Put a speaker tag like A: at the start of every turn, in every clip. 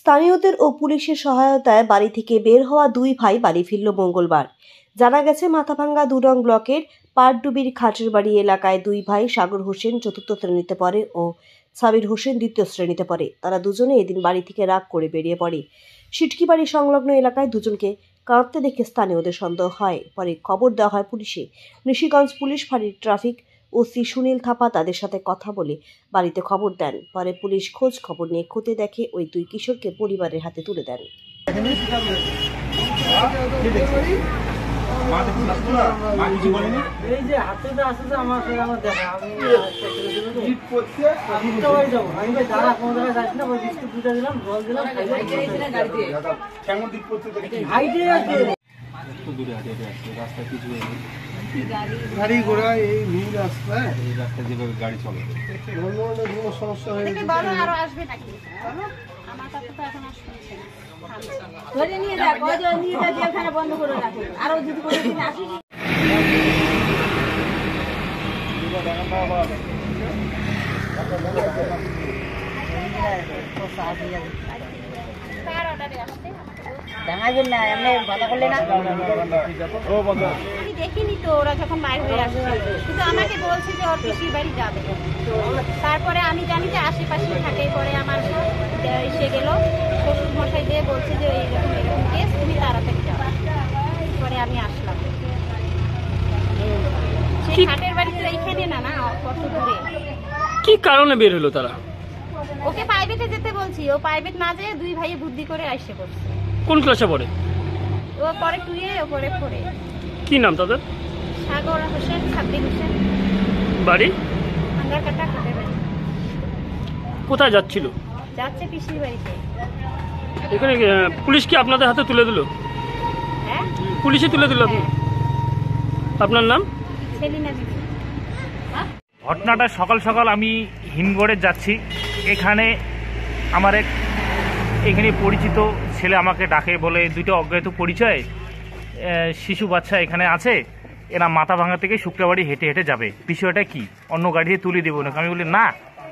A: স্থানীয়দের ও পুলিশের সহায়তায় বাড়ি থেকে বের হওয়া দুই ভাই বাড়ি ফিরল মঙ্গলবার। জানা গেছে, মাথাভাঙ্গা ২ নং ব্লকের পাড়ডুবির খাটের বাড়ি এলাকায় দুই ভাই সাগর হোসেন চতুর্থ শ্রেণীতে পড়ে ও সাবির হোসেন দ্বিতীয় শ্রেণীতে পড়ে। তারা দুজনে এদিন বাড়ি থেকে রাগ করে বেরিয়ে পড়ে। সিটকি বাড়ি সংলগ্ন এলাকায় দুজনকে কাঁদতে দেখে স্থানীয়দের সন্দেহ হয়। পরে খবর দেওয়া হয় পুলিশে। নিশিগঞ্জ পুলিশ ফাঁড়ির ট্রাফিক ওসি সুনীল থাপা তাদের সাথে কথা বলে বাড়িতে খবর দেন। পরে পুলিশ খোঁজ খবর নিয়ে খতিয়ে দেখে ওই দুই কিশোরকে পরিবারের হাতে তুলে দেন।
B: গাড়ি ঘোড়া এই ভিড় রাস্তা, এই রাস্তা যেভাবে গাড়ি চলে কোনো সমস্যা হয়ে গেছে।
C: আরো আসবে নাকি বলো, আমার কাছে তো এখন আসছে না। ধরে নিয়ে যা, গজা নিয়ে যা, যেখানে বন্ধ করে রাখো। আরো যদি কোনো দিন আসি দেখিনি তো, ওরা যখন বাইরে হয়ে আসছে শুধু আমাকে বলছে যে ওর পিসির বাড়ি যাবে। তারপরে আমি জানি যে আশেপাশে থাকে। পরে আমার এসে গেল শ্বশুর মশাই দিয়ে বলছে যে এইরকম এরকম কেস, তুমি তাড়াতাড়ি যাও। পরে আমি আসলাম। সেই হাটের বাড়ি তো এইখানে না, না কত দূরে।
D: কি কারণে বের হলো তারা?
C: ওকে প্রাইভেটে যেতে বলছি, ও প্রাইভেট না যেয়ে দুই ভাইয়ে বুদ্ধি করে এসে পড়ছে।
D: কোন ক্লাসে পড়ে?
C: ও পরে 2-এ, ও পরে 4-এ।
D: কি নাম তাদের?
C: সাগর হোসেন, সাব্বির হোসেন।
D: বাড়ি?
C: আঙ্গারকাটা খাটের বাড়ি।
D: কোথায় যাচ্ছিল?
C: যাচ্ছে পিসির বাড়িতে।
D: এখানে পুলিশ কি আপনাদের হাতে তুলে দিল?
C: হ্যাঁ,
D: পুলিশে তুলে দিল। আপনার নাম?
C: সেলিনা দিদি।
E: ঘটনাটা সকাল সকাল আমি হিমগড়ে যাচ্ছি। এখানে আমার এখানে পরিচিত ছেলে আমাকে ডাকে, বলে দুটো অজ্ঞাত পরিচয় শিশু বাচ্চা এখানে আছে, এরা মাথাভাঙ্গা থেকে শুক্রবাড়ি হেঁটে হেঁটে যাবে, বিষয়টা কি অন্য গাড়িতে তুলে দেবো না। আমি বলি না,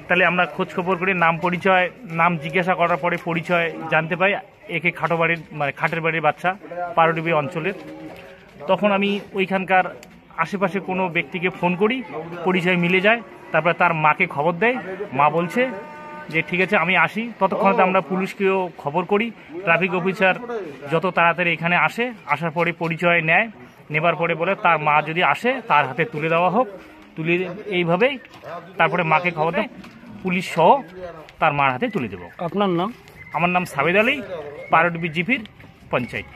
E: তাহলে আমরা খোঁজ খবর করে নাম পরিচয়, নাম জিজ্ঞাসা করার পরে পরিচয় জানতে পাই একে খাটোবাড়ির মানে খাটের বাড়ির বাচ্চা, পারডুবি অঞ্চলের। তখন আমি ওইখানকার আশেপাশে কোনো ব্যক্তিকে ফোন করি, পরিচয় মিলে যায়। তারপরে তার মাকে খবর দেয়, মা বলছে যে ঠিক আছে আমি আসি। ততক্ষণে আমরা পুলিশকেও খবর করি। ট্রাফিক অফিসার যত তাড়াতাড়ি এখানে আসে, আসার পরে পরিচয় নেয়, নেবার পরে বলে তার মা যদি আসে তার হাতে তুলে দেওয়া হোক। তুলে এইভাবেই তারপরে মাকে খবর দেয়, পুলিশ সহ তার মার হাতে তুলে দেবো।
D: আপনার নাম?
E: আমার নাম সাবেদ আলী, পারডুবি জিপির পঞ্চায়েত।